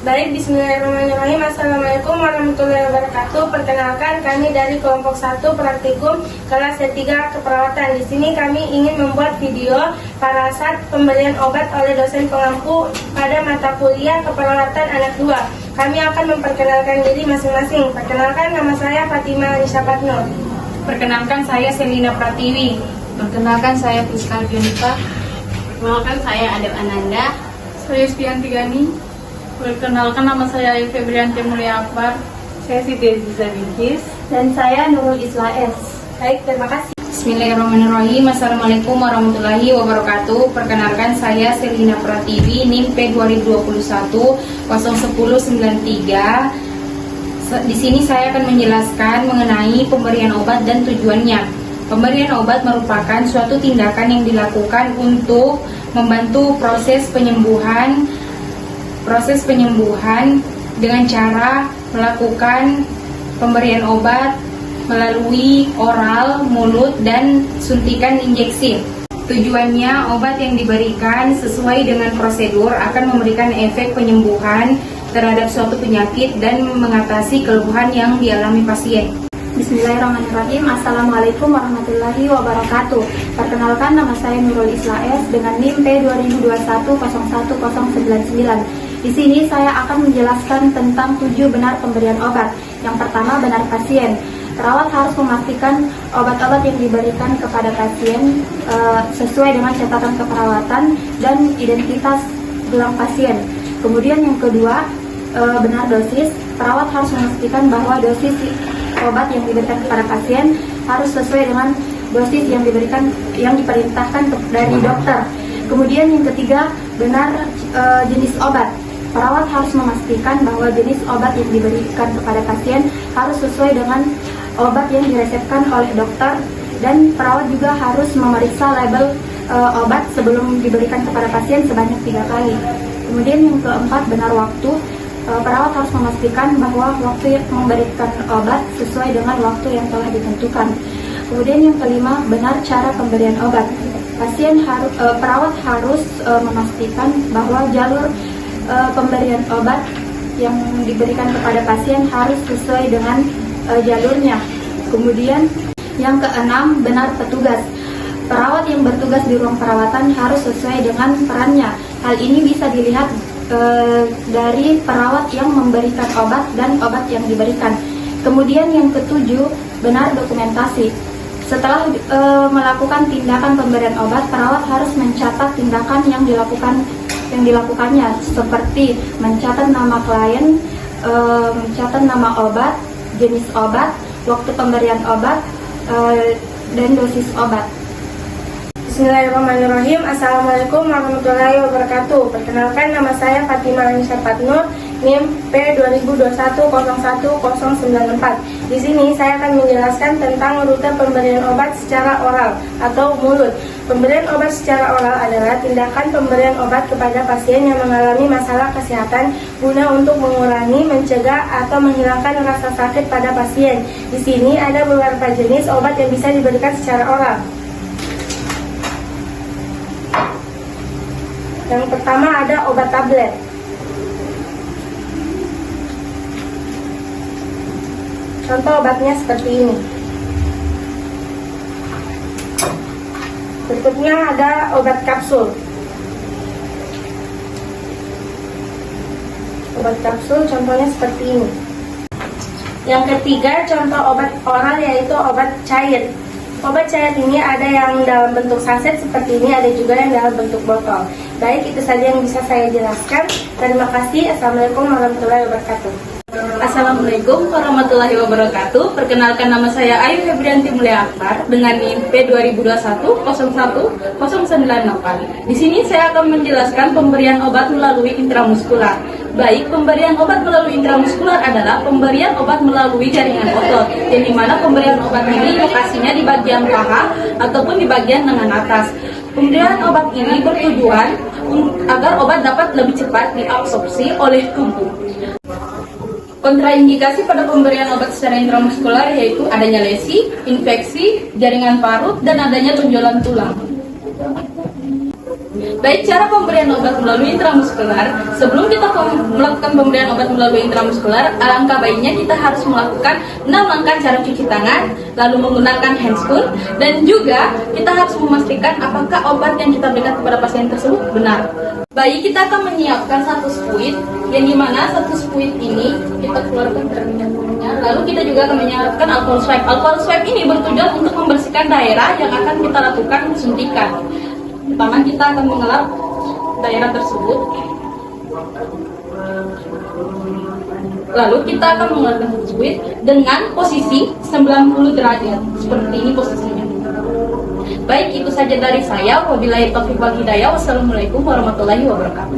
Baik, bismillahirrahmanirrahim. Assalamualaikum warahmatullahi wabarakatuh. Perkenalkan, kami dari kelompok 1 praktikum kelas C3 keperawatan. Di sini kami ingin membuat video parasat pemberian obat oleh dosen pengampu pada mata kuliah keperawatan anak 2. Kami akan memperkenalkan diri masing-masing. Perkenalkan, nama saya Fatima Alisa Patno. Perkenalkan, saya Selina Pratiwi. Perkenalkan, saya Priska Junita. Perkenalkan, saya Adel Ananda. Saya Spianti Gani. Perkenalkan, nama saya Ayu Febrianti Mulia Akbar. Saya Siti Aziza Bingkis. Dan saya Nurul Isla S. Baik, terima kasih. Bismillahirrahmanirrahim. Assalamualaikum warahmatullahi wabarakatuh. Perkenalkan, saya Selina Pratiwi, NIM P2021 01093. Di sini saya akan menjelaskan mengenai pemberian obat dan tujuannya. Pemberian obat merupakan suatu tindakan yang dilakukan untuk membantu proses penyembuhan dengan cara melakukan pemberian obat melalui oral, mulut, dan suntikan injeksi. Tujuannya, obat yang diberikan sesuai dengan prosedur akan memberikan efek penyembuhan terhadap suatu penyakit dan mengatasi keluhan yang dialami pasien. Bismillahirrahmanirrahim. Assalamualaikum warahmatullahi wabarakatuh. Perkenalkan, nama saya Nurul Isla S dengan NIM P2021 01099. Di sini saya akan menjelaskan tentang 7 benar pemberian obat. Yang pertama, benar pasien. Perawat harus memastikan obat-obat yang diberikan kepada pasien sesuai dengan catatan keperawatan dan identitas gelang pasien. Kemudian yang kedua, benar dosis. Perawat harus memastikan bahwa dosis obat yang diberikan kepada pasien harus sesuai dengan dosis yang diperintahkan dari dokter. Kemudian yang ketiga, benar jenis obat. Perawat harus memastikan bahwa jenis obat yang diberikan kepada pasien harus sesuai dengan obat yang diresepkan oleh dokter, dan perawat juga harus memeriksa label obat sebelum diberikan kepada pasien sebanyak 3 kali. Kemudian yang keempat, benar waktu. Perawat harus memastikan bahwa waktu memberikan obat sesuai dengan waktu yang telah ditentukan. Kemudian yang kelima, benar cara pemberian obat. Perawat harus memastikan bahwa jalur pemberian obat yang diberikan kepada pasien harus sesuai dengan jalurnya. Kemudian yang keenam, benar petugas. Perawat yang bertugas di ruang perawatan harus sesuai dengan perannya. Hal ini bisa dilihat dari perawat yang memberikan obat dan obat yang diberikan. Kemudian yang ketujuh, benar dokumentasi. Setelah melakukan tindakan pemberian obat, perawat harus mencatat tindakan yang dilakukannya, seperti mencatat nama klien, mencatat nama obat, jenis obat, waktu pemberian obat, dan dosis obat. Bismillahirrahmanirrahim. Assalamualaikum warahmatullahi wabarakatuh. Perkenalkan, nama saya Fatima Alisa Patno, NIM P2021 01094. Di sini saya akan menjelaskan tentang rute pemberian obat secara oral atau mulut. Pemberian obat secara oral adalah tindakan pemberian obat kepada pasien yang mengalami masalah kesehatan guna untuk mengurangi, mencegah, atau menghilangkan rasa sakit pada pasien. Di sini ada beberapa jenis obat yang bisa diberikan secara oral. Yang pertama ada obat tablet. Contoh obatnya seperti ini. Berikutnya ada obat kapsul. Obat kapsul contohnya seperti ini. Yang ketiga, contoh obat oral yaitu obat cair. Obat cair ini ada yang dalam bentuk saset seperti ini, ada juga yang dalam bentuk botol. Baik, itu saja yang bisa saya jelaskan. Terima kasih. Assalamualaikum warahmatullahi wabarakatuh. Assalamualaikum warahmatullahi wabarakatuh. Perkenalkan, nama saya Ayu Febrianti Mulia Akbar dengan NIM P2021 01098. Di sini saya akan menjelaskan pemberian obat melalui intramuskular. Baik, pemberian obat melalui intramuskular adalah pemberian obat melalui jaringan otot, yang dimana pemberian obat ini lokasinya di bagian paha ataupun di bagian lengan atas. Pemberian obat ini bertujuan agar obat dapat lebih cepat diabsorpsi oleh tubuh. Kontraindikasi pada pemberian obat secara intramuskular yaitu adanya lesi, infeksi, jaringan parut, dan adanya tonjolan tulang. Baik cara pemberian obat melalui intramuskular. Sebelum kita melakukan pemberian obat melalui intramuskular, alangkah baiknya kita harus melakukan 6 langkah cara cuci tangan, lalu menggunakan handscoon, dan juga kita harus memastikan apakah obat yang kita berikan kepada pasien tersebut benar. Baik, kita akan menyiapkan satu spuit, yang dimana satu spuit ini kita keluarkan terlebih dahulunya. Lalu kita juga akan menyiapkan alkohol swab. Alkohol swab ini bertujuan untuk membersihkan daerah yang akan kita lakukan suntikan. Pertama kita akan mengelap daerah tersebut. Lalu kita akan mengeluarkan spuit dengan posisi 90 derajat. Seperti ini posisinya. Baik, itu saja dari saya. Wabillahi taufiq wal hidayah. Wassalamualaikum warahmatullahi wabarakatuh.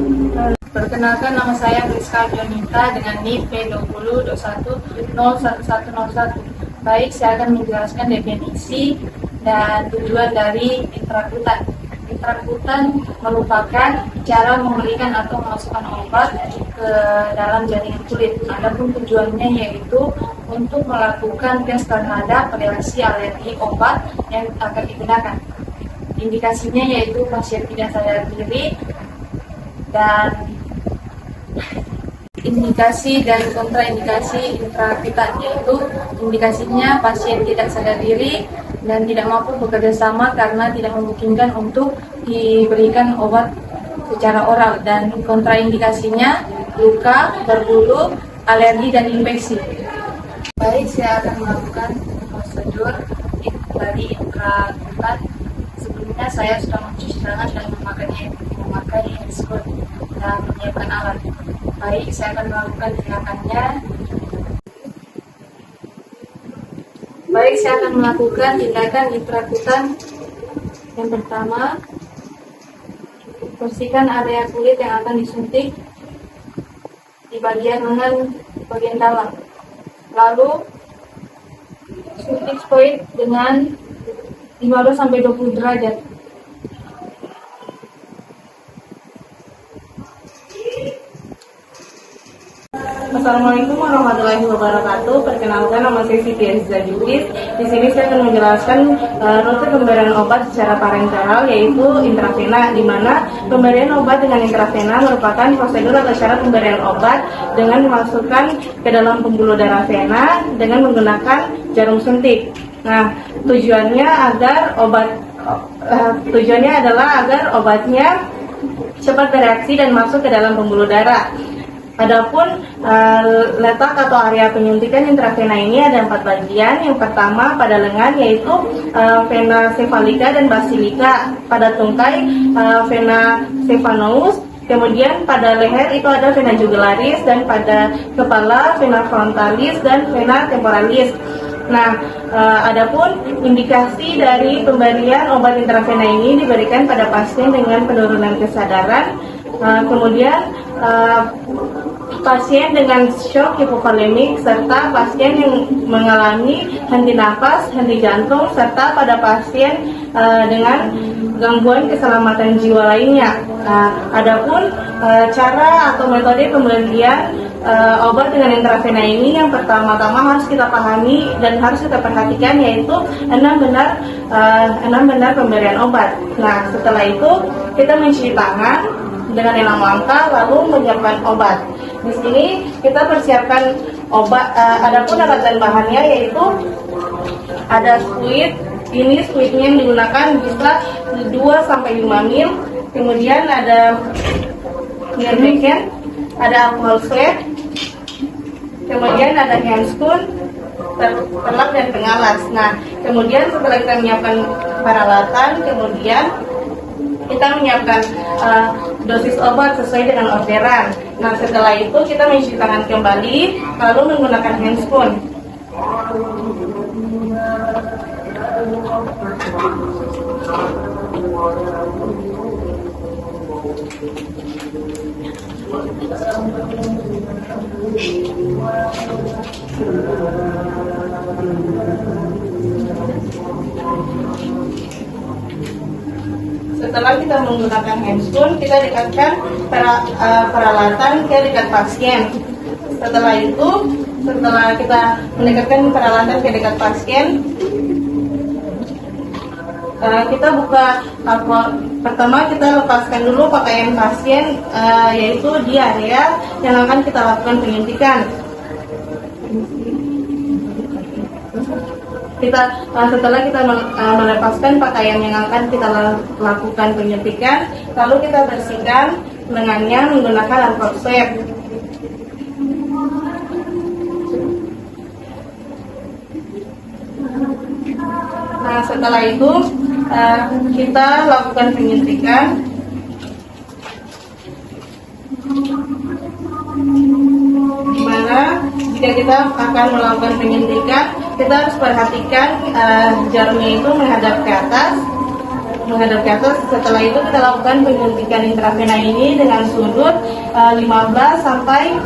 Perkenalkan, nama saya Priska Dionita dengan NIM P20.210101. Baik, saya akan menjelaskan definisi dan tujuan dari intrakutan. Intrakutan merupakan cara memberikan atau memasukkan obat ke dalam jaringan kulit. Adapun tujuannya yaitu untuk melakukan tes terhadap reaksi alergi obat yang akan digunakan. Indikasinya yaitu pasien tidak sadar diri, dan indikasi dan kontraindikasi intrakutan yaitu indikasinya pasien tidak sadar diri dan tidak mampu bekerja sama karena tidak memungkinkan untuk diberikan obat secara oral, dan kontraindikasinya luka, berbulu, alergi, dan infeksi. Baik, saya akan melakukan prosedur dari intrakutan. Sebelumnya saya sudah mencuci tangan dan memakai handscoon dan menyiapkan alat. Baik, saya akan melakukan tindakannya. Baik, saya akan melakukan tindakan intrakutan. Yang pertama, bersihkan area kulit yang akan disuntik di bagian lengan, bagian dalam. Lalu, suntik spuit dengan 15-20 derajat. Assalamualaikum warahmatullahi wabarakatuh. Perkenalkan, nama saya Siti Aziza Judis. Di sini saya akan menjelaskan rute pemberian obat secara parenteral, yaitu intravena, di mana pemberian obat dengan intravena merupakan prosedur atau cara pemberian obat dengan dimasukkan ke dalam pembuluh darah vena dengan menggunakan jarum suntik. Nah, tujuannya adalah agar obatnya cepat bereaksi dan masuk ke dalam pembuluh darah. Adapun letak atau area penyuntikan intravena ini ada 4 bagian. Yang pertama pada lengan yaitu vena cephalica dan basilica, pada tungkai vena cephonous, kemudian pada leher itu ada vena jugularis, dan pada kepala vena frontalis dan vena temporalis. Nah, adapun indikasi dari pemberian obat intravena ini diberikan pada pasien dengan penurunan kesadaran, kemudian pasien dengan shock hipovolemik, serta pasien yang mengalami henti nafas, henti jantung, serta pada pasien dengan gangguan keselamatan jiwa lainnya. Adapun cara atau metode pemberian obat dengan intravena ini, yang pertama-tama harus kita pahami dan harus kita perhatikan yaitu 6 benar pemberian obat. Nah, setelah itu kita mencuci tangan dengan 6 langkah lalu menyiapkan obat. Di sini kita persiapkan obat. Adapun alat dan bahannya yaitu ada spuit. Ini spuitnya yang digunakan bisa 2-5 ml. Kemudian ada Nirmeken, ada alkohol swab, kemudian ada handscoon, perlak, dan pengalas. Nah, kemudian setelah kita menyiapkan peralatan, kemudian kita menyiapkan dosis obat sesuai dengan orderan. Nah, setelah itu kita mencuci tangan kembali, lalu menggunakan handscoon. Setelah kita menggunakan handscoon, kita dekatkan peralatan ke dekat pasien. Setelah itu, setelah kita mendekatkan peralatan ke dekat pasien, kita buka Pertama, kita lepaskan dulu pakaian pasien, yaitu di area yang akan kita lakukan penyuntikan. Setelah kita melepaskan pakaian yang akan kita lakukan penyuntikan, lalu kita bersihkan lengannya menggunakan alcohol swab. Nah, setelah itu kita lakukan penyuntikan. Dimana jika kita akan melakukan penyuntikan, kita harus perhatikan jarumnya itu menghadap ke atas. Setelah itu kita lakukan penyuntikan intravena ini dengan sudut 15 sampai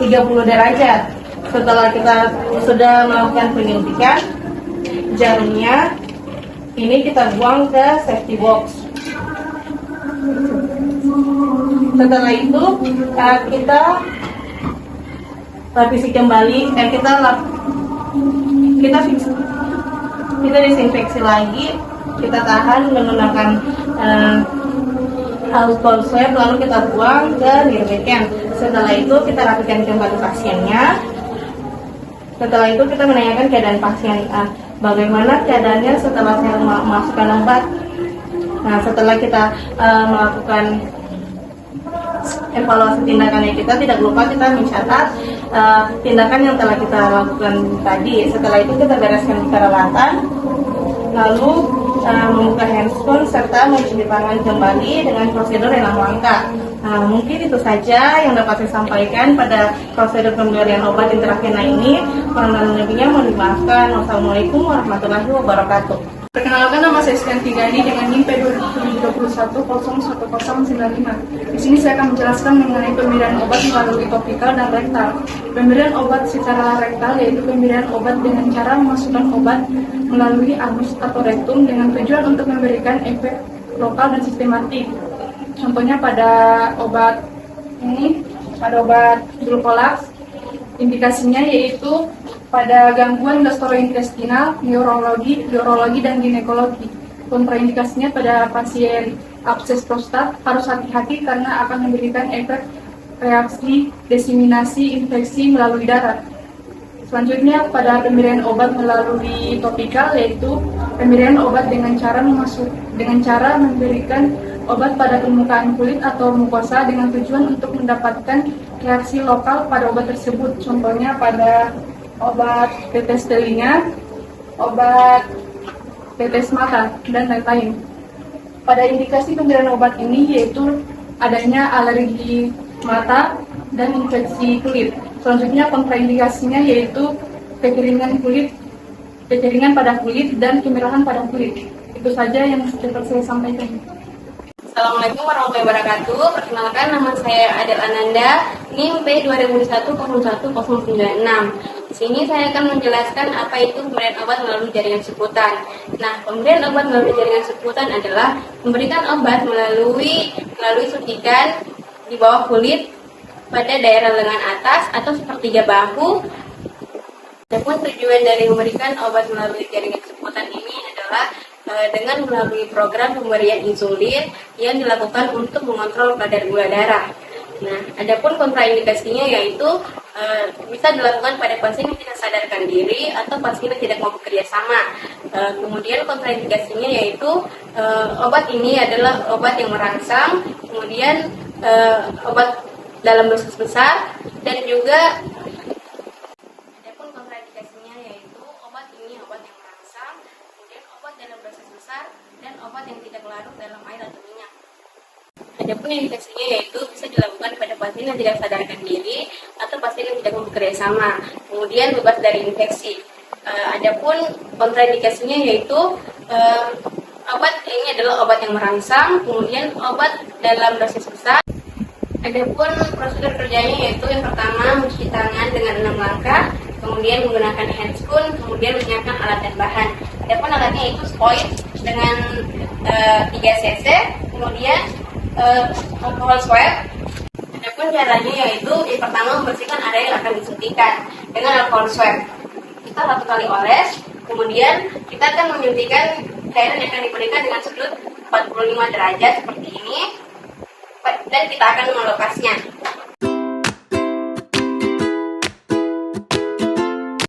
30 derajat. Setelah kita sudah melakukan penyuntikan, jarumnya ini kita buang ke safety box. Setelah itu kita lapisi kembali, kita disinfeksi lagi, kita tahan menggunakan alcohol swab, lalu kita buang ke nirbeken. Setelah itu kita rapikan kembali pasiennya. Setelah itu kita menanyakan keadaan pasien, bagaimana keadaannya setelah saya memasukkan obat. Nah, setelah kita melakukan evaluasi tindakannya, kita tidak lupa kita mencatat tindakan yang telah kita lakukan tadi. Setelah itu kita bereskan perawatan, lalu membuka handphone serta mencuci tangan kembali dengan prosedur yang langkah. Mungkin itu saja yang dapat saya sampaikan pada prosedur pemberian obat intravena ini. Kurang lebihnya mohon dimaafkan. Wassalamualaikum warahmatullahi wabarakatuh. Perkenalkan, nama saya Skanti Gani dengan NIM P2021 Di sini saya akan menjelaskan mengenai pemberian obat melalui topikal dan rektal. Pemberian obat secara rektal yaitu pemberian obat dengan cara memasukkan obat melalui anus atau rektum dengan tujuan untuk memberikan efek lokal dan sistematik. Contohnya pada obat Dulcolax, indikasinya yaitu pada gangguan gastrointestinal, neurologi, urologi, dan ginekologi. Kontraindikasinya pada pasien abses prostat harus hati-hati karena akan memberikan efek reaksi diseminasi infeksi melalui darah. Selanjutnya pada pemberian obat melalui topikal yaitu pemberian obat dengan cara memberikan obat pada permukaan kulit atau mukosa dengan tujuan untuk mendapatkan reaksi lokal pada obat tersebut. Contohnya pada obat tetes telinga, obat tetes mata, dan lain-lain. Pada indikasi pemberian obat ini yaitu adanya alergi mata dan infeksi kulit. Selanjutnya kontraindikasinya yaitu kekeringan pada kulit dan kemerahan pada kulit. Itu saja yang dapat saya sampaikan. Assalamualaikum warahmatullahi wabarakatuh. Perkenalkan, nama saya Adel Ananda, NIM P2021 Di sini saya akan menjelaskan apa itu pemberian obat melalui jaringan seputan. Nah, pemberian obat melalui jaringan seputan adalah memberikan obat melalui suntikan di bawah kulit pada daerah lengan atas atau sepertiga bahu. Adapun tujuan dari memberikan obat melalui jaringan seputan ini adalah dengan melalui program pemberian insulin yang dilakukan untuk mengontrol kadar gula darah. Nah, adapun kontraindikasinya yaitu bisa dilakukan pada pasien yang tidak sadarkan diri atau pasien yang tidak mau bekerja sama. Kemudian kontraindikasinya yaitu obat ini adalah obat yang merangsang, kemudian obat dalam dosis besar, dan juga adapun kontraindikasinya yaitu obat ini obat yang merangsang, kemudian obat dalam dosis besar, dan obat yang tidak larut dalam air atau minyak. Adapun indikasinya yaitu bisa dilakukan pada pasien yang tidak sadarkan diri atau pasien yang tidak mau bekerja sama, kemudian bebas dari infeksi. Adapun kontraindikasinya yaitu obat ini adalah obat yang merangsang, kemudian obat dalam dosis besar. Adapun prosedur kerjanya yaitu yang pertama mencuci tangan dengan 6 langkah, kemudian menggunakan handscoon, kemudian menyiapkan alat dan bahan. Adapun alatnya itu spoit dengan 3 cc, kemudian alcohol swab. Adapun caranya yaitu yang pertama membersihkan area yang akan disuntikan dengan alcohol swab. Kita 1 kali oles, kemudian kita akan menyuntikkan cairan yang akan diberikan dengan sudut 45 derajat seperti ini dan kita akan melepasnya.